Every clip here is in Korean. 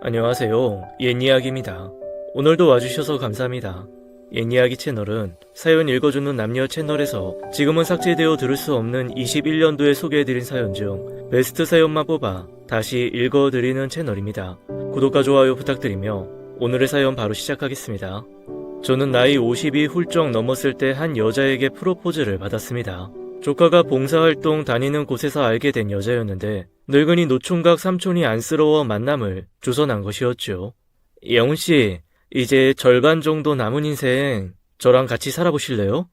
안녕하세요. 옛이야기입니다. 오늘도 와주셔서 감사합니다. 옛이야기 채널은 사연 읽어주는 남녀 채널에서 지금은 삭제되어 들을 수 없는 21년도에 소개해드린 사연 중 베스트 사연만 뽑아 다시 읽어드리는 채널입니다. 구독과 좋아요 부탁드리며 오늘의 사연 바로 시작하겠습니다. 저는 나이 50이 훌쩍 넘었을 때 한 여자에게 프로포즈를 받았습니다. 조카가 봉사활동 다니는 곳에서 알게 된 여자였는데 늙은이 노총각 삼촌이 안쓰러워 만남을 주선한 것이었죠. 영훈씨, 이제 절반 정도 남은 인생 저랑 같이 살아보실래요?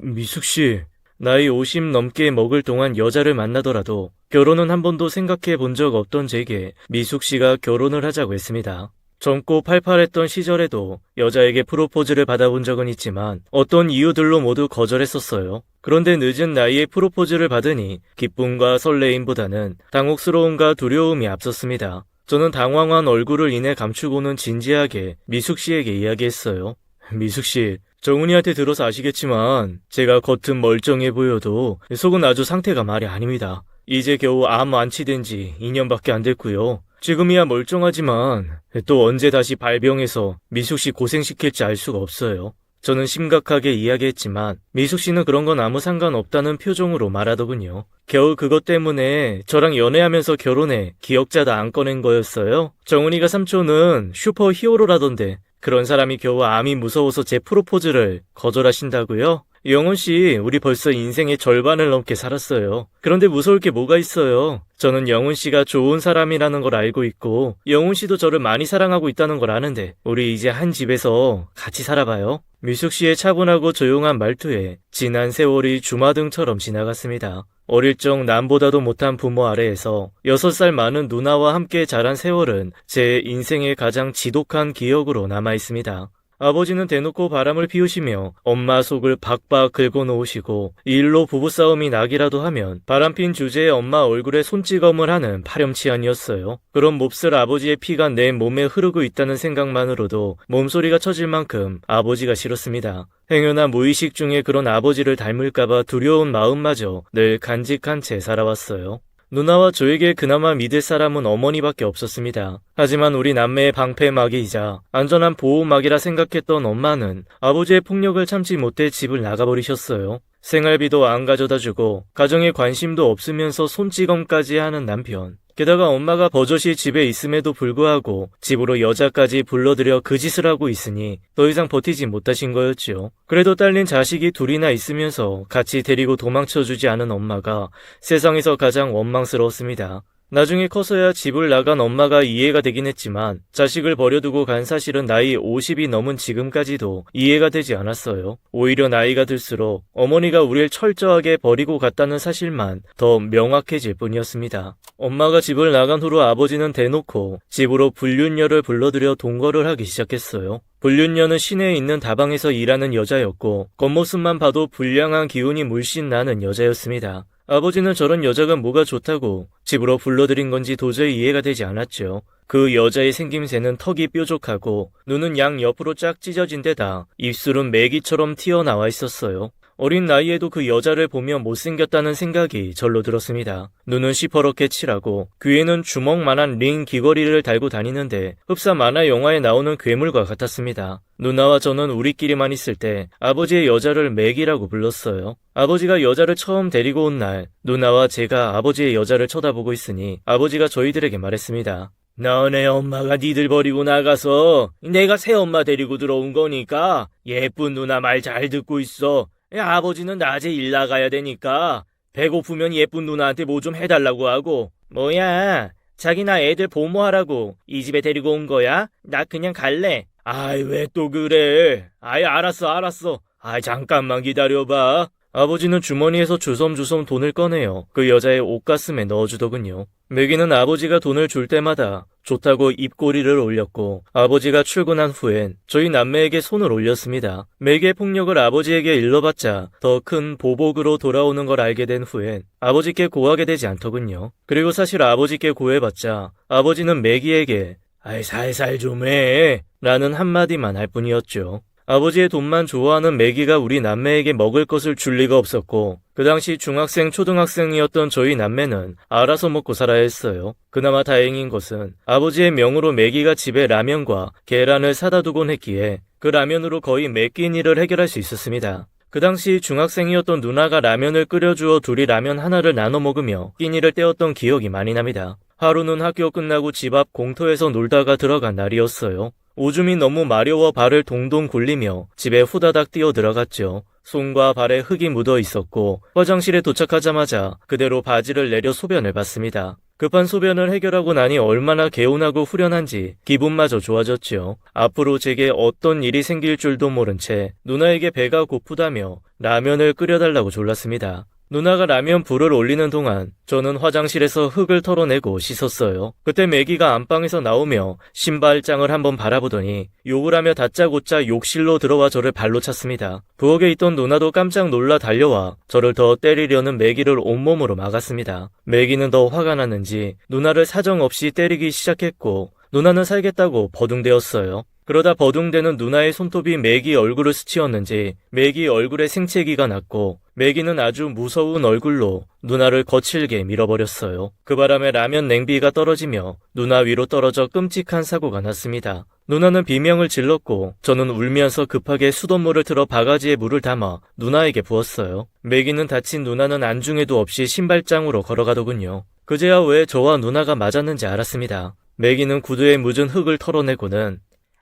미숙씨, 나이 50 넘게 먹을 동안 여자를 만나더라도 결혼은 한 번도 생각해 본 적 없던 제게 미숙씨가 결혼을 하자고 했습니다. 젊고 팔팔했던 시절에도 여자에게 프로포즈를 받아본 적은 있지만 어떤 이유들로 모두 거절했었어요. 그런데 늦은 나이에 프로포즈를 받으니 기쁨과 설레임보다는 당혹스러움과 두려움이 앞섰습니다. 저는 당황한 얼굴을 이내 감추고는 진지하게 미숙씨에게 이야기했어요. 미숙씨, 정훈이한테 들어서 아시겠지만 제가 겉은 멀쩡해 보여도 속은 아주 상태가 말이 아닙니다. 이제 겨우 암 완치된 지 2년밖에 안 됐고요. 지금이야 멀쩡하지만 또 언제 다시 발병해서 미숙씨 고생시킬지 알 수가 없어요. 저는 심각하게 이야기했지만 미숙씨는 그런 건 아무 상관없다는 표정으로 말하더군요. 겨우 그것 때문에 저랑 연애하면서 결혼해 기억자도 안 꺼낸 거였어요. 정훈이가 삼촌은 슈퍼 히어로라던데 그런 사람이 겨우 암이 무서워서 제 프로포즈를 거절하신다고요? 영훈씨, 우리 벌써 인생의 절반을 넘게 살았어요. 그런데 무서울 게 뭐가 있어요? 저는 영훈씨가 좋은 사람이라는 걸 알고 있고 영훈씨도 저를 많이 사랑하고 있다는 걸 아는데 우리 이제 한 집에서 같이 살아봐요. 미숙씨의 차분하고 조용한 말투에 지난 세월이 주마등처럼 지나갔습니다. 어릴 적 남보다도 못한 부모 아래에서 6살 많은 누나와 함께 자란 세월은 제 인생의 가장 지독한 기억으로 남아있습니다. 아버지는 대놓고 바람을 피우시며 엄마 속을 박박 긁어놓으시고 이 일로 부부싸움이 나기라도 하면 바람핀 주제에 엄마 얼굴에 손찌검을 하는 파렴치한이었어요. 그런 몹쓸 아버지의 피가 내 몸에 흐르고 있다는 생각만으로도 몸소리가 쳐질 만큼 아버지가 싫었습니다. 행여나 무의식 중에 그런 아버지를 닮을까봐 두려운 마음마저 늘 간직한 채 살아왔어요. 누나와 저에게 그나마 믿을 사람은 어머니밖에 없었습니다. 하지만 우리 남매의 방패막이이자 안전한 보호막이라 생각했던 엄마는 아버지의 폭력을 참지 못해 집을 나가버리셨어요. 생활비도 안 가져다주고 가정에 관심도 없으면서 손찌검까지 하는 남편. 게다가 엄마가 버젓이 집에 있음에도 불구하고 집으로 여자까지 불러들여 그 짓을 하고 있으니 더 이상 버티지 못하신 거였지요. 그래도 딸린 자식이 둘이나 있으면서 같이 데리고 도망쳐주지 않은 엄마가 세상에서 가장 원망스러웠습니다. 나중에 커서야 집을 나간 엄마가 이해가 되긴 했지만 자식을 버려두고 간 사실은 나이 50이 넘은 지금까지도 이해가 되지 않았어요. 오히려 나이가 들수록 어머니가 우릴 철저하게 버리고 갔다는 사실만 더 명확해질 뿐이었습니다. 엄마가 집을 나간 후로 아버지는 대놓고 집으로 불륜녀를 불러들여 동거를 하기 시작했어요. 불륜녀는 시내에 있는 다방에서 일하는 여자였고 겉모습만 봐도 불량한 기운이 물씬 나는 여자였습니다. 아버지는 저런 여자가 뭐가 좋다고 집으로 불러들인 건지 도저히 이해가 되지 않았죠. 그 여자의 생김새는 턱이 뾰족하고 눈은 양 옆으로 쫙 찢어진 데다 입술은 메기처럼 튀어나와 있었어요. 어린 나이에도 그 여자를 보며 못생겼다는 생각이 절로 들었습니다. 눈은 시퍼렇게 칠하고 귀에는 주먹만한 링 귀걸이를 달고 다니는데 흡사 만화 영화에 나오는 괴물과 같았습니다. 누나와 저는 우리끼리만 있을 때 아버지의 여자를 맥이라고 불렀어요. 아버지가 여자를 처음 데리고 온 날 누나와 제가 아버지의 여자를 쳐다보고 있으니 아버지가 저희들에게 말했습니다. 너네 엄마가 니들 버리고 나가서 내가 새 엄마 데리고 들어온 거니까 예쁜 누나 말 잘 듣고 있어. 아버지는 낮에 일 나가야 되니까 배고프면 예쁜 누나한테 뭐 좀 해달라고 하고. 뭐야, 자기 나 애들 보모하라고 이 집에 데리고 온 거야? 나 그냥 갈래. 아이, 왜 또 그래? 아이, 알았어. 아이, 잠깐만 기다려봐. 아버지는 주머니에서 주섬주섬 돈을 꺼내어 그 여자의 옷가슴에 넣어주더군요. 매기는 아버지가 돈을 줄 때마다 좋다고 입꼬리를 올렸고 아버지가 출근한 후엔 저희 남매에게 손을 올렸습니다. 매기의 폭력을 아버지에게 일러봤자 더 큰 보복으로 돌아오는 걸 알게 된 후엔 아버지께 고하게 되지 않더군요. 그리고 사실 아버지께 고해봤자 아버지는 매기에게 아이, 살살 좀 해 라는 한마디만 할 뿐이었죠. 아버지의 돈만 좋아하는 매기가 우리 남매에게 먹을 것을 줄 리가 없었고 그 당시 중학생, 초등학생이었던 저희 남매는 알아서 먹고 살아야 했어요. 그나마 다행인 것은 아버지의 명으로 매기가 집에 라면과 계란을 사다 두곤 했기에 그 라면으로 거의 매 끼니를 해결할 수 있었습니다. 그 당시 중학생이었던 누나가 라면을 끓여주어 둘이 라면 하나를 나눠 먹으며 끼니를 때웠던 기억이 많이 납니다. 하루는 학교 끝나고 집 앞 공터에서 놀다가 들어간 날이었어요. 오줌이 너무 마려워 발을 동동 굴리며 집에 후다닥 뛰어 들어갔죠. 손과 발에 흙이 묻어 있었고 화장실에 도착하자마자 그대로 바지를 내려 소변을 봤습니다. 급한 소변을 해결하고 나니 얼마나 개운하고 후련한지 기분마저 좋아졌죠. 앞으로 제게 어떤 일이 생길 줄도 모른 채 누나에게 배가 고프다며 라면을 끓여달라고 졸랐습니다. 누나가 라면 불을 올리는 동안 저는 화장실에서 흙을 털어내고 씻었어요. 그때 매기가 안방에서 나오며 신발장을 한번 바라보더니 욕을 하며 다짜고짜 욕실로 들어와 저를 발로 찼습니다. 부엌에 있던 누나도 깜짝 놀라 달려와 저를 더 때리려는 매기를 온몸으로 막았습니다. 매기는 더 화가 났는지 누나를 사정없이 때리기 시작했고 누나는 살겠다고 버둥대었어요. 그러다 버둥대는 누나의 손톱이 매기 얼굴을 스치었는지 매기 얼굴에 생채기가 났고 매기는 아주 무서운 얼굴로 누나를 거칠게 밀어버렸어요. 그 바람에 라면 냉비가 떨어지며 누나 위로 떨어져 끔찍한 사고가 났습니다. 누나는 비명을 질렀고 저는 울면서 급하게 수돗물을 틀어 바가지에 물을 담아 누나에게 부었어요. 매기는 다친 누나는 안중에도 없이 신발장으로 걸어가더군요. 그제야 왜 저와 누나가 맞았는지 알았습니다. 매기는 구두에 묻은 흙을 털어내고는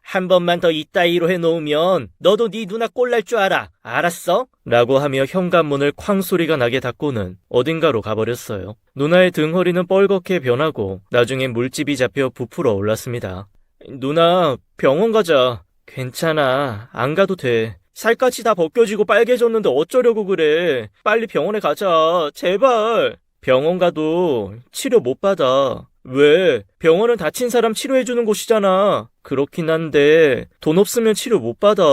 한 번만 더 이따위로 해놓으면 너도 네 누나 꼴날 줄 알아. 알았어? 라고 하며 현관문을 쾅 소리가 나게 닫고는 어딘가로 가버렸어요. 누나의 등허리는 뻘겋게 변하고 나중엔 물집이 잡혀 부풀어 올랐습니다. 누나, 병원 가자. 괜찮아. 안 가도 돼. 살갗이 다 벗겨지고 빨개졌는데 어쩌려고 그래. 빨리 병원에 가자. 제발. 병원 가도 치료 못 받아. 왜? 병원은 다친 사람 치료해주는 곳이잖아. 그렇긴 한데 돈 없으면 치료 못 받아.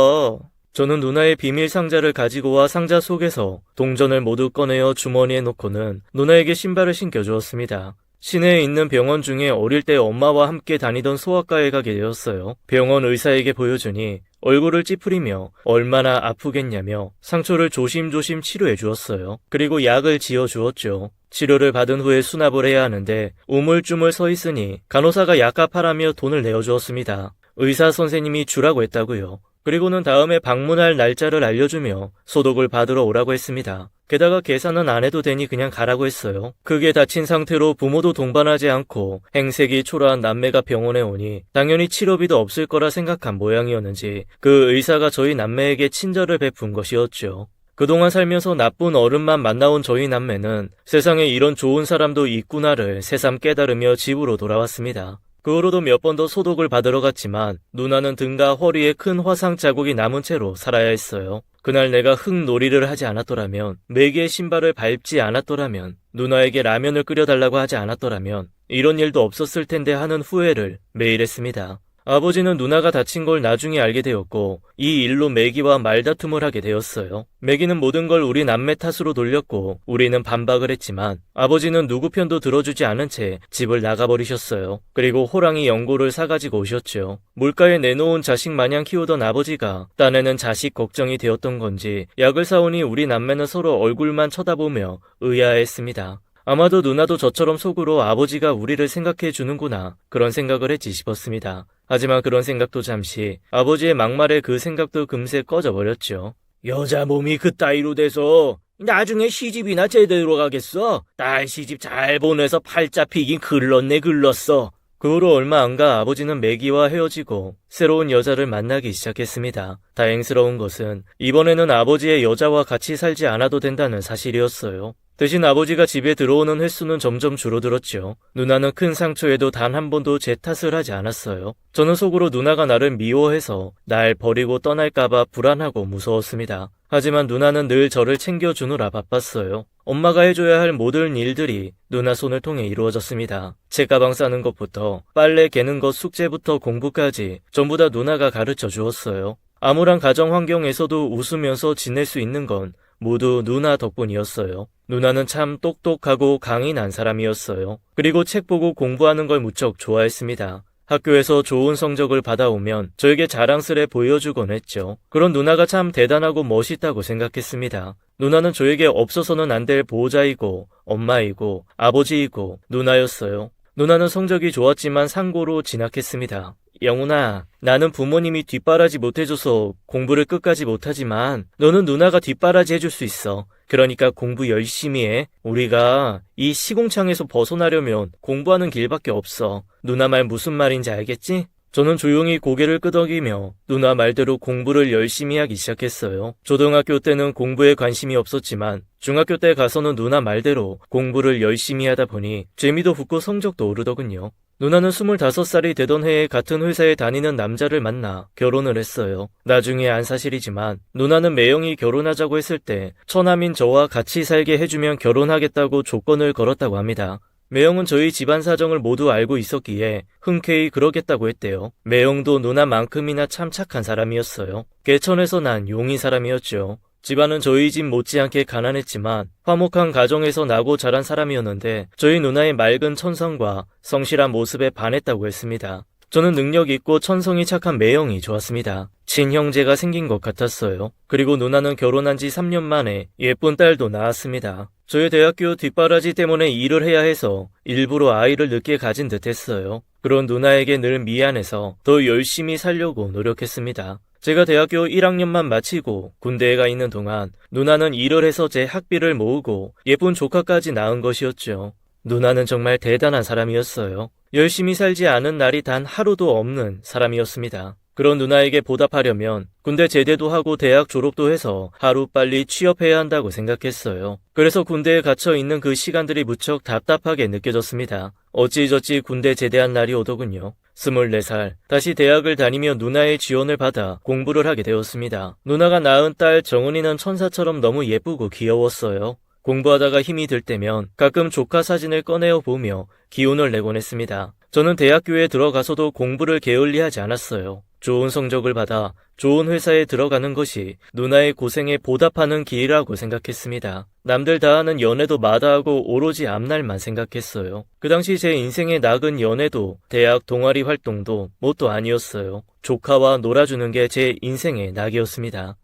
저는 누나의 비밀 상자를 가지고 와 상자 속에서 동전을 모두 꺼내어 주머니에 넣고는 누나에게 신발을 신겨주었습니다. 시내에 있는 병원 중에 어릴 때 엄마와 함께 다니던 소아과에 가게 되었어요. 병원 의사에게 보여주니 얼굴을 찌푸리며 얼마나 아프겠냐며 상처를 조심조심 치료해 주었어요. 그리고 약을 지어 주었죠. 치료를 받은 후에 수납을 해야 하는데 우물쭈물 서 있으니 간호사가 약값하라며 돈을 내어주었습니다. 의사 선생님이 주라고 했다고요. 그리고는 다음에 방문할 날짜를 알려주며 소독을 받으러 오라고 했습니다. 게다가 계산은 안 해도 되니 그냥 가라고 했어요. 크게 다친 상태로 부모도 동반하지 않고 행색이 초라한 남매가 병원에 오니 당연히 치료비도 없을 거라 생각한 모양이었는지 그 의사가 저희 남매에게 친절을 베푼 것이었죠. 그동안 살면서 나쁜 어른만 만나온 저희 남매는 세상에 이런 좋은 사람도 있구나를 새삼 깨달으며 집으로 돌아왔습니다. 그 후로도 몇 번 더 소독을 받으러 갔지만 누나는 등과 허리에 큰 화상 자국이 남은 채로 살아야 했어요. 그날 내가 흙놀이를 하지 않았더라면, 매기의 신발을 밟지 않았더라면, 누나에게 라면을 끓여달라고 하지 않았더라면 이런 일도 없었을 텐데 하는 후회를 매일 했습니다. 아버지는 누나가 다친 걸 나중에 알게 되었고 이 일로 매기와 말다툼을 하게 되었어요. 매기는 모든 걸 우리 남매 탓으로 돌렸고 우리는 반박을 했지만 아버지는 누구 편도 들어주지 않은 채 집을 나가버리셨어요. 그리고 호랑이 연고를 사가지고 오셨죠. 물가에 내놓은 자식 마냥 키우던 아버지가 딴에는 자식 걱정이 되었던 건지 약을 사오니 우리 남매는 서로 얼굴만 쳐다보며 의아해했습니다. 아마도 누나도 저처럼 속으로 아버지가 우리를 생각해 주는구나 그런 생각을 했지 싶었습니다. 하지만 그런 생각도 잠시, 아버지의 막말에 그 생각도 금세 꺼져버렸죠. 여자 몸이 그따위로 돼서 나중에 시집이나 제대로 가겠어? 딸 시집 잘 보내서 팔자 피긴 글렀네 글렀어. 그 후로 얼마 안 가 아버지는 매기와 헤어지고 새로운 여자를 만나기 시작했습니다. 다행스러운 것은 이번에는 아버지의 여자와 같이 살지 않아도 된다는 사실이었어요. 대신 아버지가 집에 들어오는 횟수는 점점 줄어들었죠. 누나는 큰 상처에도 단 한 번도 제 탓을 하지 않았어요. 저는 속으로 누나가 나를 미워해서 날 버리고 떠날까봐 불안하고 무서웠습니다. 하지만 누나는 늘 저를 챙겨주느라 바빴어요. 엄마가 해줘야 할 모든 일들이 누나 손을 통해 이루어졌습니다. 책가방 싸는 것부터 빨래 개는 것 숙제부터 공부까지 전부 다 누나가 가르쳐 주었어요. 암울한 가정 환경에서도 웃으면서 지낼 수 있는 건 모두 누나 덕분이었어요. 누나는 참 똑똑하고 강인한 사람이었어요. 그리고 책 보고 공부하는 걸 무척 좋아했습니다. 학교에서 좋은 성적을 받아오면 저에게 자랑스레 보여주곤 했죠. 그런 누나가 참 대단하고 멋있다고 생각했습니다. 누나는 저에게 없어서는 안 될 보호자이고 엄마이고 아버지이고 누나였어요. 누나는 성적이 좋았지만 상고로 진학했습니다. 영훈아, 나는 부모님이 뒷바라지 못해줘서 공부를 끝까지 못하지만 너는 누나가 뒷바라지 해줄 수 있어. 그러니까 공부 열심히 해. 우리가 이 시궁창에서 벗어나려면 공부하는 길밖에 없어. 누나 말 무슨 말인지 알겠지? 저는 조용히 고개를 끄덕이며 누나 말대로 공부를 열심히 하기 시작했어요. 초등학교 때는 공부에 관심이 없었지만 중학교 때 가서는 누나 말대로 공부를 열심히 하다 보니 재미도 붙고 성적도 오르더군요. 누나는 25살이 되던 해에 같은 회사에 다니는 남자를 만나 결혼을 했어요. 나중에 안 사실이지만 누나는 매형이 결혼하자고 했을 때 처남인 저와 같이 살게 해주면 결혼하겠다고 조건을 걸었다고 합니다. 매형은 저희 집안 사정을 모두 알고 있었기에 흔쾌히 그러겠다고 했대요. 매형도 누나만큼이나 참 착한 사람이었어요. 개천에서 난 용인 사람이었죠. 집안은 저희 집 못지않게 가난했지만 화목한 가정에서 나고 자란 사람이었는데 저희 누나의 맑은 천성과 성실한 모습에 반했다고 했습니다. 저는 능력 있고 천성이 착한 매형이 좋았습니다. 친형제가 생긴 것 같았어요. 그리고 누나는 결혼한 지 3년 만에 예쁜 딸도 낳았습니다. 저희 대학교 뒷바라지 때문에 일을 해야 해서 일부러 아이를 늦게 가진 듯 했어요. 그런 누나에게 늘 미안해서 더 열심히 살려고 노력했습니다. 제가 대학교 1학년만 마치고 군대에 가 있는 동안 누나는 일을 해서 제 학비를 모으고 예쁜 조카까지 낳은 것이었죠. 누나는 정말 대단한 사람이었어요. 열심히 살지 않은 날이 단 하루도 없는 사람이었습니다. 그런 누나에게 보답하려면 군대 제대도 하고 대학 졸업도 해서 하루빨리 취업해야 한다고 생각했어요. 그래서 군대에 갇혀 있는 그 시간들이 무척 답답하게 느껴졌습니다. 어찌저찌 군대 제대한 날이 오더군요. 24살, 다시 대학을 다니며 누나의 지원을 받아 공부를 하게 되었습니다. 누나가 낳은 딸 정은이는 천사처럼 너무 예쁘고 귀여웠어요. 공부하다가 힘이 들 때면 가끔 조카 사진을 꺼내어 보며 기운을 내곤 했습니다. 저는 대학교에 들어가서도 공부를 게을리하지 않았어요. 좋은 성적을 받아 좋은 회사에 들어가는 것이 누나의 고생에 보답하는 길이라고 생각했습니다. 남들 다 하는 연애도 마다하고 오로지 앞날만 생각했어요. 그 당시 제 인생의 낙은 연애도 대학 동아리 활동도 뭣도 아니었어요. 조카와 놀아주는 게 제 인생의 낙이었습니다.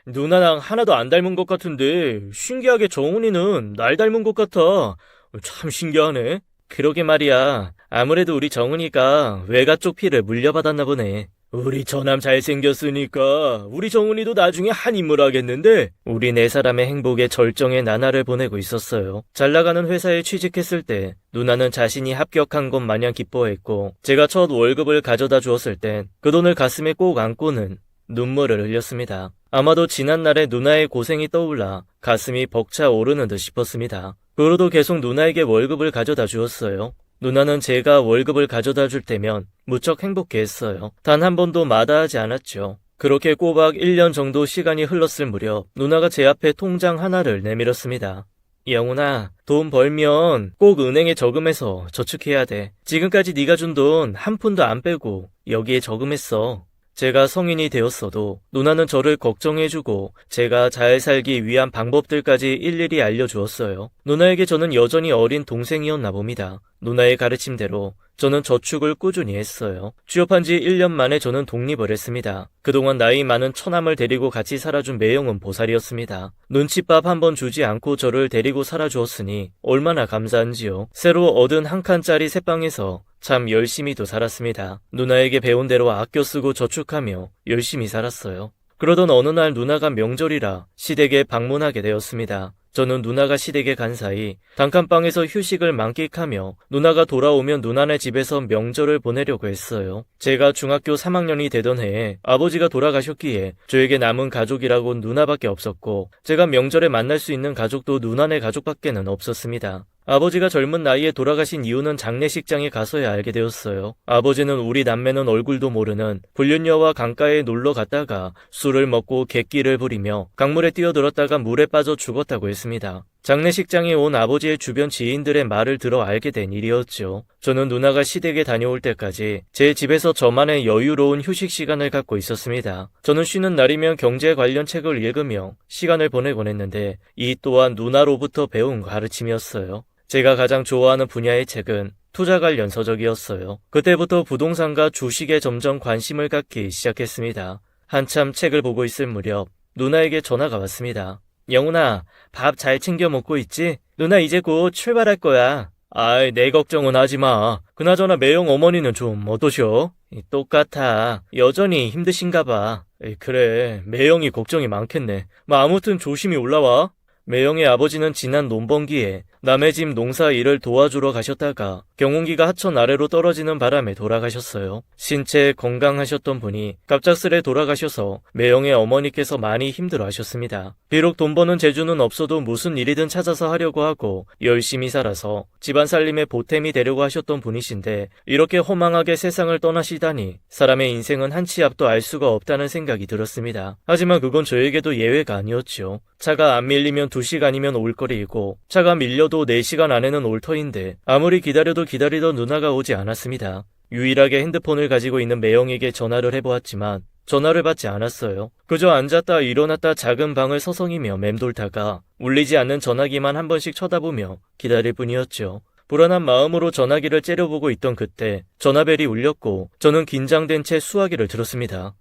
누나랑 하나도 안 닮은 것 같은데 신기하게 정훈이는 날 닮은 것 같아. 참 신기하네. 그러게 말이야. 아무래도 우리 정은이가 외가 쪽 피를 물려받았나 보네. 우리 저남 잘생겼으니까 우리 정은이도 나중에 한 인물 하겠는데? 우리 네 사람의 행복에 절정의 나날을 보내고 있었어요. 잘 나가는 회사에 취직했을 때 누나는 자신이 합격한 것 마냥 기뻐했고 제가 첫 월급을 가져다 주었을 땐 그 돈을 가슴에 꼭 안고는 눈물을 흘렸습니다. 아마도 지난날의 누나의 고생이 떠올라 가슴이 벅차 오르는 듯 싶었습니다. 그 후로도 계속 누나에게 월급을 가져다 주었어요. 누나는 제가 월급을 가져다 줄 때면 무척 행복해했어요. 단 한 번도 마다하지 않았죠. 그렇게 꼬박 1년 정도 시간이 흘렀을 무렵 누나가 제 앞에 통장 하나를 내밀었습니다. 영훈아, 돈 벌면 꼭 은행에 저금해서 저축해야 돼. 지금까지 네가 준 돈 한 푼도 안 빼고 여기에 저금했어. 제가 성인이 되었어도 누나는 저를 걱정해주고 제가 잘 살기 위한 방법들까지 일일이 알려주었어요. 누나에게 저는 여전히 어린 동생이었나 봅니다. 누나의 가르침대로 저는 저축을 꾸준히 했어요. 취업한 지 1년 만에 저는 독립을 했습니다. 그동안 나이 많은 처남을 데리고 같이 살아준 매형은 보살이었습니다. 눈칫밥 한 번 주지 않고 저를 데리고 살아주었으니 얼마나 감사한지요. 새로 얻은 한 칸짜리 새방에서 참 열심히도 살았습니다. 누나에게 배운 대로 아껴 쓰고 저축하며 열심히 살았어요. 그러던 어느 날 누나가 명절이라 시댁에 방문하게 되었습니다. 저는 누나가 시댁에 간 사이 단칸방에서 휴식을 만끽하며 누나가 돌아오면 누나네 집에서 명절을 보내려고 했어요. 제가 중학교 3학년이 되던 해에 아버지가 돌아가셨기에 저에게 남은 가족이라고 누나밖에 없었고 제가 명절에 만날 수 있는 가족도 누나네 가족밖에는 없었습니다. 아버지가 젊은 나이에 돌아가신 이유는 장례식장에 가서야 알게 되었어요. 아버지는 우리 남매는 얼굴도 모르는 불륜녀와 강가에 놀러 갔다가 술을 먹고 객기를 부리며 강물에 뛰어들었다가 물에 빠져 죽었다고 했습니다. 장례식장에 온 아버지의 주변 지인들의 말을 들어 알게 된 일이었죠. 저는 누나가 시댁에 다녀올 때까지 제 집에서 저만의 여유로운 휴식 시간을 갖고 있었습니다. 저는 쉬는 날이면 경제 관련 책을 읽으며 시간을 보내곤 했는데 이 또한 누나로부터 배운 가르침이었어요. 제가 가장 좋아하는 분야의 책은 투자 관련 서적이었어요. 그때부터 부동산과 주식에 점점 관심을 갖기 시작했습니다. 한참 책을 보고 있을 무렵 누나에게 전화가 왔습니다. 영훈아, 밥 잘 챙겨 먹고 있지? 누나 이제 곧 출발할 거야. 아이, 내 걱정은 하지 마. 그나저나 매형 어머니는 좀 어떠셔? 똑같아. 여전히 힘드신가 봐. 그래, 매형이 걱정이 많겠네. 아무튼 조심히 올라와. 매형의 아버지는 지난 논번기에 남의 집 농사 일을 도와주러 가셨다가 경운기가 하천 아래로 떨어지는 바람에 돌아가셨어요. 신체 건강하셨던 분이 갑작스레 돌아가셔서 매형의 어머니께서 많이 힘들어하셨습니다. 비록 돈 버는 재주는 없어도 무슨 일이든 찾아서 하려고 하고 열심히 살아서 집안 살림에 보탬이 되려고 하셨던 분이신데 이렇게 허망하게 세상을 떠나시다니 사람의 인생은 한 치 앞도 알 수가 없다는 생각이 들었습니다. 하지만 그건 저에게도 예외가 아니었죠. 차가 안 밀리면 2시간이면 올 거리이고 차가 밀려도 4시간 안에는 올 터인데 아무리 기다려도 기다리던 누나가 오지 않았습니다. 유일하게 핸드폰을 가지고 있는 매형에게 전화를 해보았지만 전화를 받지 않았어요. 그저 앉았다 일어났다 작은 방을 서성이며 맴돌다가 울리지 않는 전화기만 한 번씩 쳐다보며 기다릴 뿐이었죠. 불안한 마음으로 전화기를 째려보고 있던 그때 전화벨이 울렸고 저는 긴장된 채 수화기를 들었습니다.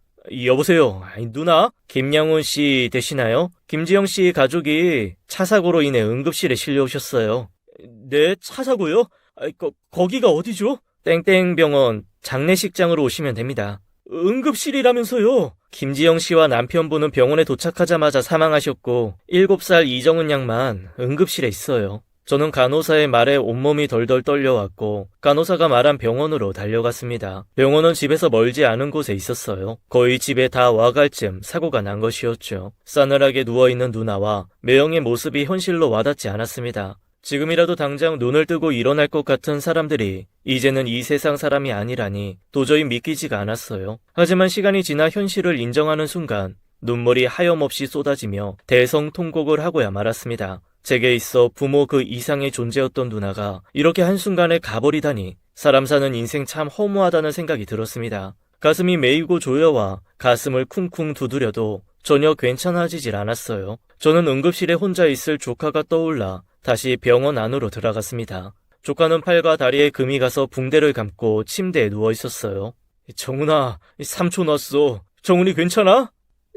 여보세요. 누나? 김양훈 씨 되시나요? 김지영 씨 가족이 차 사고로 인해 응급실에 실려오셨어요. 네, 차 사고요? 거기가 어디죠? 땡땡병원 장례식장으로 오시면 됩니다. 응급실이라면서요? 김지영 씨와 남편분은 병원에 도착하자마자 사망하셨고 7살 이정은 양만 응급실에 있어요. 저는 간호사의 말에 온몸이 덜덜 떨려왔고 간호사가 말한 병원으로 달려갔습니다. 병원은 집에서 멀지 않은 곳에 있었어요. 거의 집에 다 와갈 쯤 사고가 난 것이었죠. 싸늘하게 누워있는 누나와 매형의 모습이 현실로 와닿지 않았습니다. 지금이라도 당장 눈을 뜨고 일어날 것 같은 사람들이 이제는 이 세상 사람이 아니라니 도저히 믿기지가 않았어요. 하지만 시간이 지나 현실을 인정하는 순간 눈물이 하염없이 쏟아지며 대성통곡을 하고야 말았습니다. 제게 있어 부모 그 이상의 존재였던 누나가 이렇게 한순간에 가버리다니 사람 사는 인생 참 허무하다는 생각이 들었습니다. 가슴이 메이고 조여와 가슴을 쿵쿵 두드려도 전혀 괜찮아지질 않았어요. 저는 응급실에 혼자 있을 조카가 떠올라 다시 병원 안으로 들어갔습니다. 조카는 팔과 다리에 금이 가서 붕대를 감고 침대에 누워 있었어요. 정훈아, 삼촌 왔어. 정훈이 괜찮아?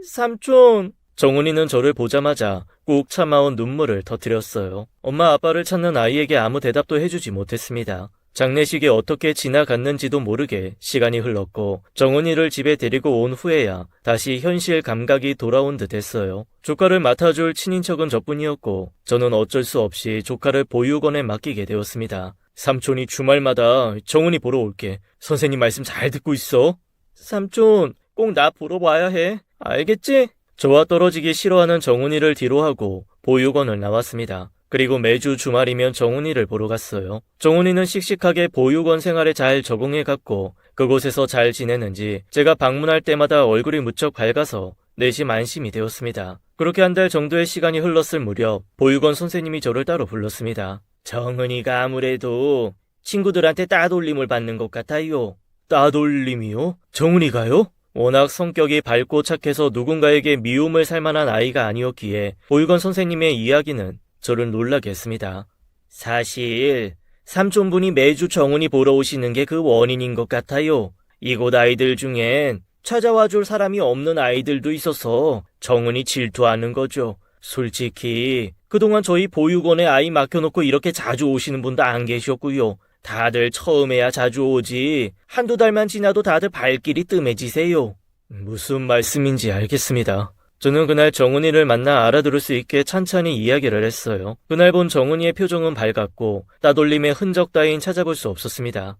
삼촌. 정훈이는 저를 보자마자 꾹 참아온 눈물을 터뜨렸어요. 엄마 아빠를 찾는 아이에게 아무 대답도 해주지 못했습니다. 장례식이 어떻게 지나갔는지도 모르게 시간이 흘렀고 정훈이를 집에 데리고 온 후에야 다시 현실 감각이 돌아온 듯 했어요. 조카를 맡아줄 친인척은 저뿐이었고 저는 어쩔 수 없이 조카를 보육원에 맡기게 되었습니다. 삼촌이 주말마다 정훈이 보러 올게. 선생님 말씀 잘 듣고 있어. 삼촌, 꼭 나 보러 와야 해. 알겠지? 저와 떨어지기 싫어하는 정훈이를 뒤로하고 보육원을 나왔습니다. 그리고 매주 주말이면 정훈이를 보러 갔어요. 정훈이는 씩씩하게 보육원 생활에 잘 적응해갔고 그곳에서 잘 지내는지 제가 방문할 때마다 얼굴이 무척 밝아서 내심 안심이 되었습니다. 그렇게 한 달 정도의 시간이 흘렀을 무렵 보육원 선생님이 저를 따로 불렀습니다. 정훈이가 아무래도 친구들한테 따돌림을 받는 것 같아요. 따돌림이요? 정훈이가요? 워낙 성격이 밝고 착해서 누군가에게 미움을 살 만한 아이가 아니었기에 보육원 선생님의 이야기는 저를 놀라게 했습니다. 사실 삼촌분이 매주 정훈이 보러 오시는 게 그 원인인 것 같아요. 이곳 아이들 중엔 찾아와 줄 사람이 없는 아이들도 있어서 정훈이 질투하는 거죠. 솔직히 그동안 저희 보육원에 아이 맡겨놓고 이렇게 자주 오시는 분도 안 계셨고요. 다들 처음에야 자주 오지 한두 달만 지나도 다들 발길이 뜸해지세요. 무슨 말씀인지 알겠습니다. 저는 그날 정훈이를 만나 알아들을 수 있게 찬찬히 이야기를 했어요. 그날 본 정훈이의 표정은 밝았고 따돌림의 흔적 따윈 찾아볼 수 없었습니다.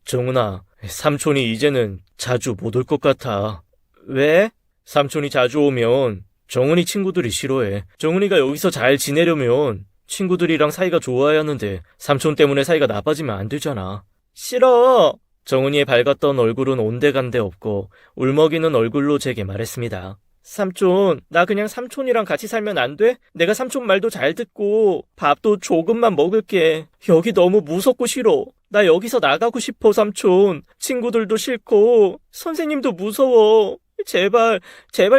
정훈아, 삼촌이 이제는 자주 못 올 것 같아. 왜? 삼촌이 자주 오면 정훈이 친구들이 싫어해. 정훈이가 여기서 잘 지내려면 친구들이랑 사이가 좋아야 하는데 삼촌 때문에 사이가 나빠지면 안 되잖아. 싫어. 정훈이의 밝았던 얼굴은 온데간데 없고 울먹이는 얼굴로 제게 말했습니다. 삼촌, 나 그냥 삼촌이랑 같이 살면 안 돼? 내가 삼촌 말도 잘 듣고 밥도 조금만 먹을게. 여기 너무 무섭고 싫어. 나 여기서 나가고 싶어, 삼촌. 친구들도 싫고 선생님도 무서워. 제발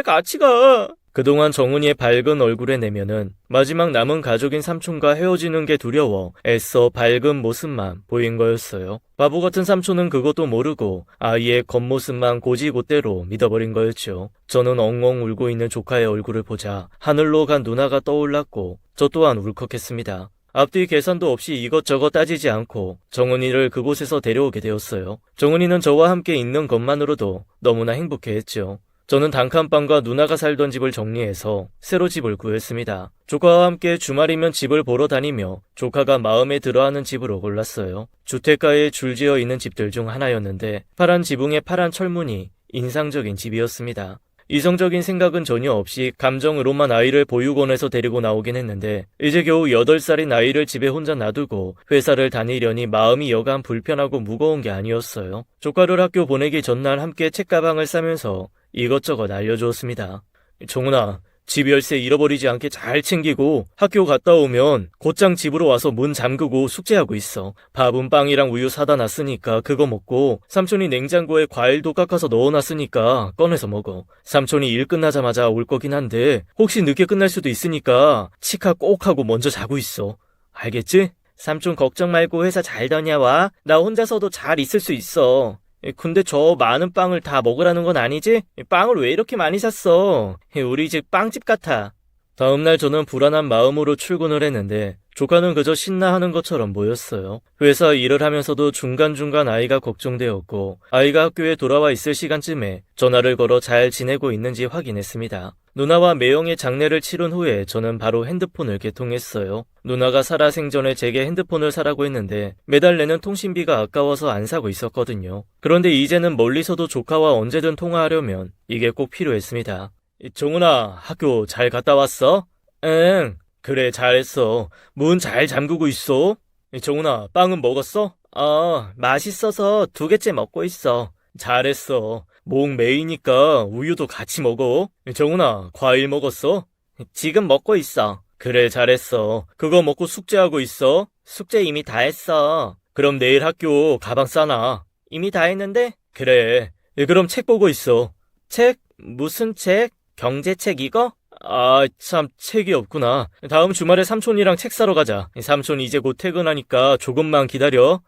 같이 가. 그동안 정은이의 밝은 얼굴의 내면은 마지막 남은 가족인 삼촌과 헤어지는 게 두려워 애써 밝은 모습만 보인 거였어요. 바보 같은 삼촌은 그것도 모르고 아이의 겉모습만 고지곳대로 믿어버린 거였죠. 저는 엉엉 울고 있는 조카의 얼굴을 보자 하늘로 간 누나가 떠올랐고 저 또한 울컥했습니다. 앞뒤 계산도 없이 이것저것 따지지 않고 정은이를 그곳에서 데려오게 되었어요. 정은이는 저와 함께 있는 것만으로도 너무나 행복해했죠. 저는 단칸방과 누나가 살던 집을 정리해서 새로 집을 구했습니다. 조카와 함께 주말이면 집을 보러 다니며 조카가 마음에 들어하는 집으로 골랐어요. 주택가에 줄지어 있는 집들 중 하나였는데 파란 지붕에 파란 철문이 인상적인 집이었습니다. 이성적인 생각은 전혀 없이 감정으로만 아이를 보육원에서 데리고 나오긴 했는데 이제 겨우 8살인 아이를 집에 혼자 놔두고 회사를 다니려니 마음이 여간 불편하고 무거운 게 아니었어요. 조카를 학교 보내기 전날 함께 책가방을 싸면서 이것저것 알려주었습니다. 정훈아, 집 열쇠 잃어버리지 않게 잘 챙기고 학교 갔다 오면 곧장 집으로 와서 문 잠그고 숙제하고 있어. 밥은 빵이랑 우유 사다 놨으니까 그거 먹고 삼촌이 냉장고에 과일도 깎아서 넣어놨으니까 꺼내서 먹어. 삼촌이 일 끝나자마자 올 거긴 한데 혹시 늦게 끝날 수도 있으니까 치카 꼭 하고 먼저 자고 있어. 알겠지? 삼촌 걱정 말고 회사 잘 다녀와. 나 혼자서도 잘 있을 수 있어. 근데 저 많은 빵을 다 먹으라는 건 아니지? 빵을 왜 이렇게 많이 샀어? 우리 집 빵집 같아. 다음날 저는 불안한 마음으로 출근을 했는데 조카는 그저 신나하는 것처럼 보였어요. 회사 일을 하면서도 중간중간 아이가 걱정되었고 아이가 학교에 돌아와 있을 시간쯤에 전화를 걸어 잘 지내고 있는지 확인했습니다. 누나와 매형의 장례를 치른 후에 저는 바로 핸드폰을 개통했어요. 누나가 살아생전에 제게 핸드폰을 사라고 했는데 매달 내는 통신비가 아까워서 안 사고 있었거든요. 그런데 이제는 멀리서도 조카와 언제든 통화하려면 이게 꼭 필요했습니다. 정훈아, 학교 잘 갔다 왔어? 응, 그래 잘했어. 문 잘 잠그고 있어? 정훈아, 빵은 먹었어? 맛있어서 2개째 먹고 있어. 잘했어. 목 메이니까 우유도 같이 먹어. 정훈아, 과일 먹었어? 지금 먹고 있어. 그래 잘했어. 그거 먹고 숙제하고 있어? 숙제 이미 다 했어. 그럼 내일 학교 가방 싸놔. 이미 다 했는데? 그래. 그럼 책 보고 있어. 책? 무슨 책? 경제책 이거? 참 책이 없구나. 다음 주말에 삼촌이랑 책 사러 가자. 삼촌 이제 곧 퇴근하니까 조금만 기다려.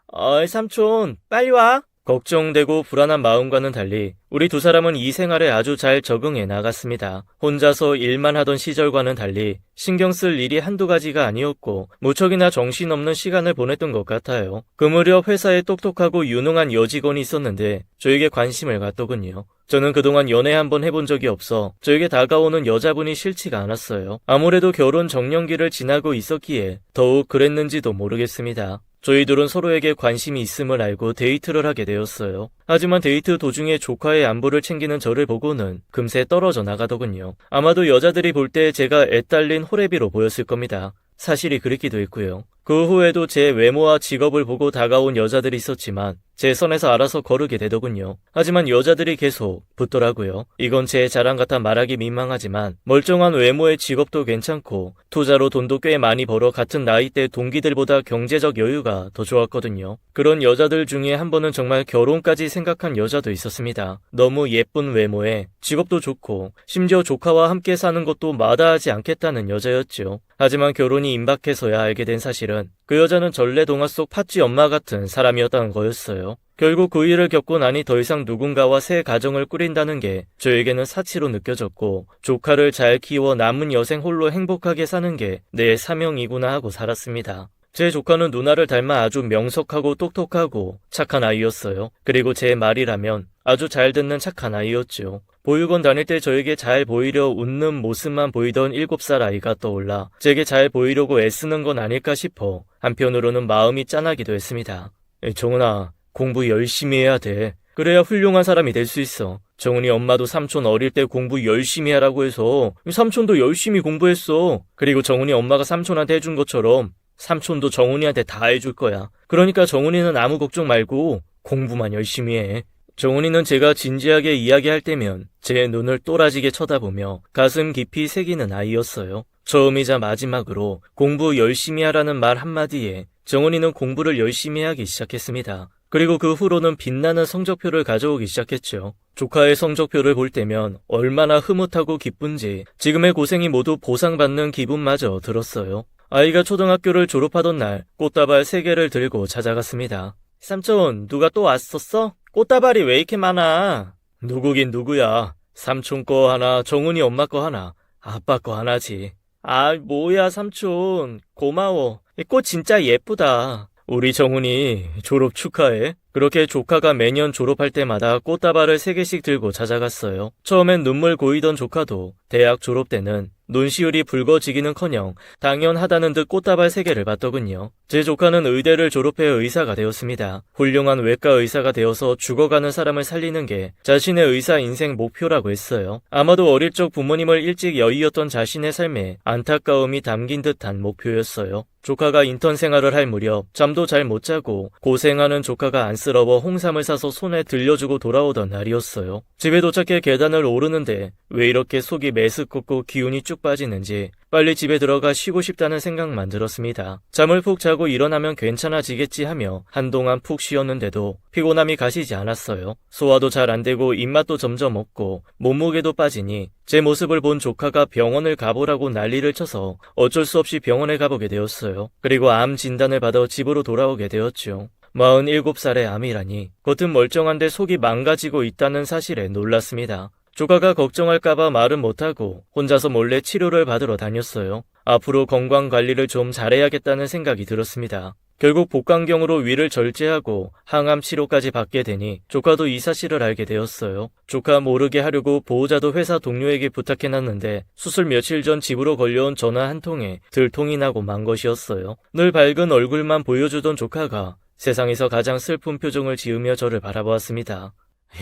삼촌 빨리 와. 걱정되고 불안한 마음과는 달리 우리 두 사람은 이 생활에 아주 잘 적응해 나갔습니다. 혼자서 일만 하던 시절과는 달리 신경 쓸 일이 한두 가지가 아니었고 무척이나 정신없는 시간을 보냈던 것 같아요. 그 무렵 회사에 똑똑하고 유능한 여직원이 있었는데 저에게 관심을 갖더군요. 저는 그동안 연애 한번 해본 적이 없어 저에게 다가오는 여자분이 싫지가 않았어요. 아무래도 결혼 정년기를 지나고 있었기에 더욱 그랬는지도 모르겠습니다. 저희 둘은 서로에게 관심이 있음을 알고 데이트를 하게 되었어요. 하지만 데이트 도중에 조카의 안부를 챙기는 저를 보고는 금세 떨어져 나가더군요. 아마도 여자들이 볼 때 제가 애딸린 호래비로 보였을 겁니다. 사실이 그랬기도 했고요. 그 후에도 제 외모와 직업을 보고 다가온 여자들이 있었지만 제 선에서 알아서 거르게 되더군요. 하지만 여자들이 계속 붙더라고요. 이건 제 자랑 같아 말하기 민망하지만 멀쩡한 외모의 직업도 괜찮고 투자로 돈도 꽤 많이 벌어 같은 나이대 동기들보다 경제적 여유가 더 좋았거든요. 그런 여자들 중에 한 번은 정말 결혼까지 생각한 여자도 있었습니다. 너무 예쁜 외모에 직업도 좋고 심지어 조카와 함께 사는 것도 마다하지 않겠다는 여자였죠. 하지만 결혼이 임박해서야 알게 된 사실은 그 여자는 전래동화 속 팥쥐 엄마 같은 사람이었다는 거였어요. 결국 그 일을 겪고 나니 더 이상 누군가와 새 가정을 꾸린다는 게 저에게는 사치로 느껴졌고 조카를 잘 키워 남은 여생 홀로 행복하게 사는 게 내 사명이구나 하고 살았습니다. 제 조카는 누나를 닮아 아주 명석하고 똑똑하고 착한 아이였어요. 그리고 제 말이라면 아주 잘 듣는 착한 아이였죠. 보육원 다닐 때 저에게 잘 보이려 웃는 모습만 보이던 7살 아이가 떠올라 제게 잘 보이려고 애쓰는 건 아닐까 싶어 한편으로는 마음이 짠하기도 했습니다. 정은아, 공부 열심히 해야 돼. 그래야 훌륭한 사람이 될 수 있어. 정은이 엄마도 삼촌 어릴 때 공부 열심히 하라고 해서 삼촌도 열심히 공부했어. 그리고 정은이 엄마가 삼촌한테 해준 것처럼 삼촌도 정은이한테 다 해줄 거야. 그러니까 정은이는 아무 걱정 말고 공부만 열심히 해. 정은이는 제가 진지하게 이야기할 때면 제 눈을 또라지게 쳐다보며 가슴 깊이 새기는 아이였어요. 처음이자 마지막으로 공부 열심히 하라는 말 한마디에 정은이는 공부를 열심히 하기 시작했습니다. 그리고 그 후로는 빛나는 성적표를 가져오기 시작했죠. 조카의 성적표를 볼 때면 얼마나 흐뭇하고 기쁜지 지금의 고생이 모두 보상받는 기분마저 들었어요. 아이가 초등학교를 졸업하던 날 꽃다발 3개를 들고 찾아갔습니다. 삼촌, 누가 또 왔었어? 꽃다발이 왜 이렇게 많아? 누구긴 누구야. 삼촌 거 하나, 정훈이 엄마 거 하나, 아빠 거 하나지. 아, 뭐야 삼촌. 고마워. 이 꽃 진짜 예쁘다. 우리 정훈이 졸업 축하해. 그렇게 조카가 매년 졸업할 때마다 꽃다발을 3개씩 들고 찾아갔어요. 처음엔 눈물 고이던 조카도 대학 졸업 때는 눈시울이 붉어지기는커녕 당연하다는 듯 꽃다발 3개를 받더군요. 제 조카는 의대를 졸업해 의사가 되었습니다. 훌륭한 외과 의사가 되어서 죽어가는 사람을 살리는 게 자신의 의사 인생 목표라고 했어요. 아마도 어릴 적 부모님을 일찍 여의었던 자신의 삶에 안타까움이 담긴 듯한 목표였어요. 조카가 인턴 생활을 할 무렵 잠도 잘 못 자고 고생하는 조카가 안쓰러워 홍삼을 사서 손에 들려주고 돌아오던 날이었어요. 집에 도착해 계단을 오르는데 왜 이렇게 속이 메스껍고 기운이 쭉 빠지는지 빨리 집에 들어가 쉬고 싶다는 생각만 들었습니다. 잠을 푹 자고 일어나면 괜찮아지겠지 하며 한동안 푹 쉬었는데도 피곤함이 가시지 않았어요. 소화도 잘 안 되고 입맛도 점점 없고 몸무게도 빠지니 제 모습을 본 조카가 병원을 가보라고 난리를 쳐서 어쩔 수 없이 병원에 가보게 되었어요. 그리고 암 진단을 받아 집으로 돌아오게 되었죠. 47살의 암이라니 겉은 멀쩡한데 속이 망가지고 있다는 사실에 놀랐습니다. 조카가 걱정할까봐 말은 못하고 혼자서 몰래 치료를 받으러 다녔어요. 앞으로 건강관리를 좀 잘해야겠다는 생각이 들었습니다. 결국 복강경으로 위를 절제하고 항암 치료까지 받게 되니 조카도 이 사실을 알게 되었어요. 조카 모르게 하려고 보호자도 회사 동료에게 부탁해놨는데 수술 며칠 전 집으로 걸려온 전화 한 통에 들통이 나고 만 것이었어요. 늘 밝은 얼굴만 보여주던 조카가 세상에서 가장 슬픈 표정을 지으며 저를 바라보았습니다.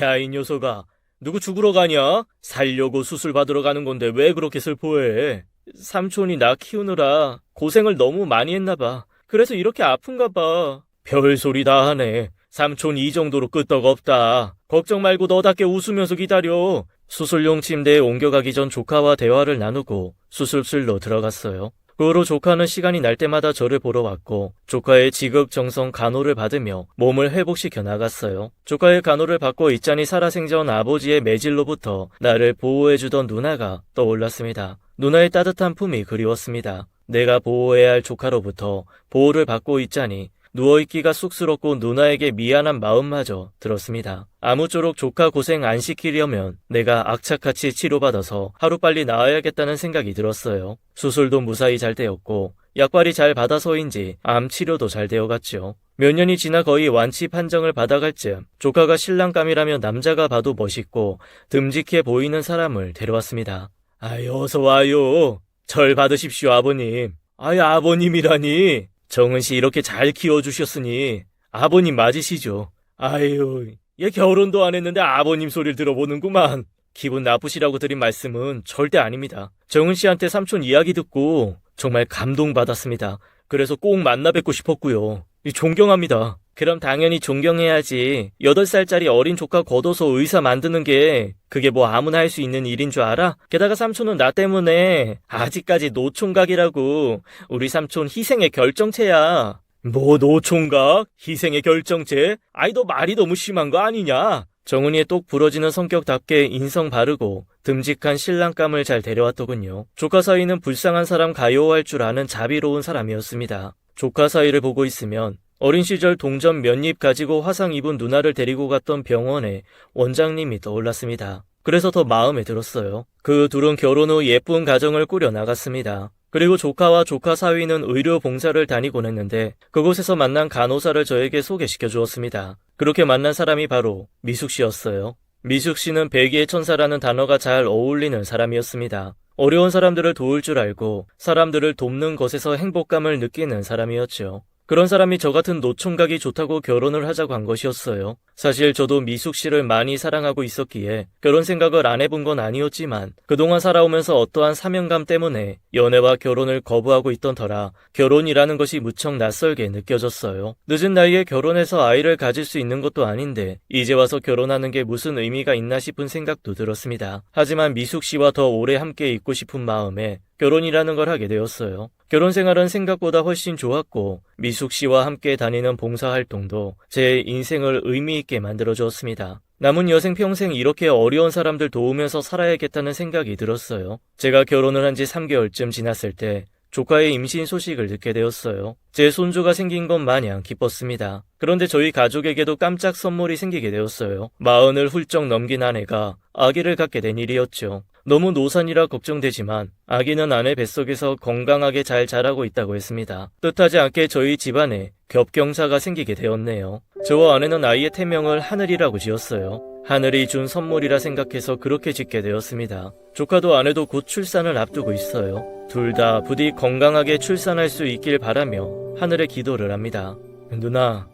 야, 이 녀석아. 누구 죽으러 가냐? 살려고 수술 받으러 가는 건데 왜 그렇게 슬퍼해? 삼촌이 나 키우느라 고생을 너무 많이 했나 봐. 그래서 이렇게 아픈가 봐. 별소리 다 하네. 삼촌 이 정도로 끄떡 없다. 걱정 말고 너답게 웃으면서 기다려. 수술용 침대에 옮겨가기 전 조카와 대화를 나누고 수술실로 들어갔어요. 그 후로 조카는 시간이 날 때마다 저를 보러 왔고 조카의 지극정성 간호를 받으며 몸을 회복시켜 나갔어요. 조카의 간호를 받고 있자니 살아생전 아버지의 매질로부터 나를 보호해주던 누나가 떠올랐습니다. 누나의 따뜻한 품이 그리웠습니다. 내가 보호해야 할 조카로부터 보호를 받고 있자니 누워있기가 쑥스럽고 누나에게 미안한 마음마저 들었습니다. 아무쪼록 조카 고생 안 시키려면 내가 악착같이 치료받아서 하루빨리 나아야겠다는 생각이 들었어요. 수술도 무사히 잘 되었고 약발이 잘 받아서인지 암 치료도 잘 되어갔죠. 몇 년이 지나 거의 완치 판정을 받아갈 즈음 조카가 신랑감이라며 남자가 봐도 멋있고 듬직해 보이는 사람을 데려왔습니다. 아이, 어서 와요. 절 받으십시오, 아버님. 아이, 아버님이라니. 정은씨 이렇게 잘 키워주셨으니 아버님 맞으시죠? 아유, 얘 결혼도 안 했는데 아버님 소리를 들어보는구만. 기분 나쁘시라고 드린 말씀은 절대 아닙니다. 정은씨한테 삼촌 이야기 듣고 정말 감동받았습니다. 그래서 꼭 만나 뵙고 싶었고요. 존경합니다. 그럼 당연히 존경해야지. 8살짜리 어린 조카 걷어서 의사 만드는 게 그게 뭐 아무나 할 수 있는 일인 줄 알아? 게다가 삼촌은 나 때문에 아직까지 노총각이라고. 우리 삼촌 희생의 결정체야. 뭐 노총각? 희생의 결정체? 아이, 너 말이 너무 심한 거 아니냐? 정은이의 똑 부러지는 성격답게 인성 바르고 듬직한 신랑감을 잘 데려왔더군요. 조카 사이는 불쌍한 사람 가요할 줄 아는 자비로운 사람이었습니다. 조카 사이를 보고 있으면 어린 시절 동전 몇 입 가지고 화상 입은 누나를 데리고 갔던 병원에 원장님이 떠올랐습니다. 그래서 더 마음에 들었어요. 그 둘은 결혼 후 예쁜 가정을 꾸려 나갔습니다. 그리고 조카와 조카 사위는 의료 봉사를 다니곤 했는데 그곳에서 만난 간호사를 저에게 소개시켜 주었습니다. 그렇게 만난 사람이 바로 미숙 씨였어요. 미숙 씨는 백의의 천사라는 단어가 잘 어울리는 사람이었습니다. 어려운 사람들을 도울 줄 알고 사람들을 돕는 것에서 행복감을 느끼는 사람이었죠. 그런 사람이 저 같은 노총각이 좋다고 결혼을 하자고 한 것이었어요. 사실 저도 미숙 씨를 많이 사랑하고 있었기에 결혼 생각을 안 해본 건 아니었지만 그동안 살아오면서 어떠한 사명감 때문에 연애와 결혼을 거부하고 있던 터라 결혼이라는 것이 무척 낯설게 느껴졌어요. 늦은 나이에 결혼해서 아이를 가질 수 있는 것도 아닌데 이제 와서 결혼하는 게 무슨 의미가 있나 싶은 생각도 들었습니다. 하지만 미숙 씨와 더 오래 함께 있고 싶은 마음에 결혼이라는 걸 하게 되었어요. 결혼 생활은 생각보다 훨씬 좋았고 미숙 씨와 함께 다니는 봉사활동도 제 인생을 의미 있게 만들어 주었습니다. 남은 여생 평생 이렇게 어려운 사람들 도우면서 살아야겠다는 생각이 들었어요. 제가 결혼을 한 지 3개월쯤 지났을 때 조카의 임신 소식을 듣게 되었어요. 제 손주가 생긴 것 마냥 기뻤습니다. 그런데 저희 가족에게도 깜짝 선물이 생기게 되었어요. 40을 훌쩍 넘긴 아내가 아기를 갖게 된 일이었죠. 너무 노산이라 걱정되지만 아기는 아내 뱃속에서 건강하게 잘 자라고 있다고 했습니다. 뜻하지 않게 저희 집안에 겹경사가 생기게 되었네요. 저와 아내는 아이의 태명을 하늘이라고 지었어요. 하늘이 준 선물이라 생각해서 그렇게 짓게 되었습니다. 조카도 아내도 곧 출산을 앞두고 있어요. 둘 다 부디 건강하게 출산할 수 있길 바라며 하늘에 기도를 합니다. 누나,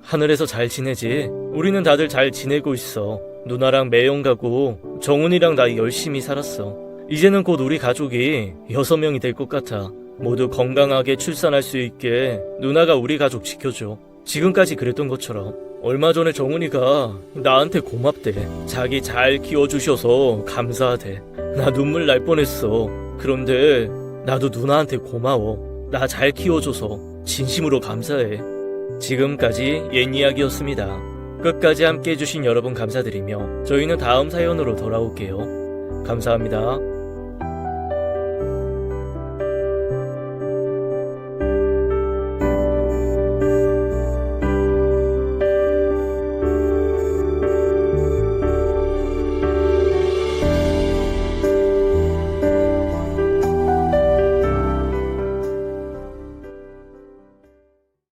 하늘에서 잘 지내지? 우리는 다들 잘 지내고 있어. 누나랑 매형 가고 정훈이랑 나 열심히 살았어. 이제는 곧 우리 가족이 6명이 될 것 같아. 모두 건강하게 출산할 수 있게 누나가 우리 가족 지켜줘. 지금까지 그랬던 것처럼. 얼마 전에 정훈이가 나한테 고맙대. 자기 잘 키워주셔서 감사하대. 나 눈물 날 뻔했어. 그런데 나도 누나한테 고마워. 나 잘 키워줘서 진심으로 감사해. 지금까지 옛 이야기였습니다. 끝까지 함께 해주신 여러분 감사드리며 저희는 다음 사연으로 돌아올게요. 감사합니다.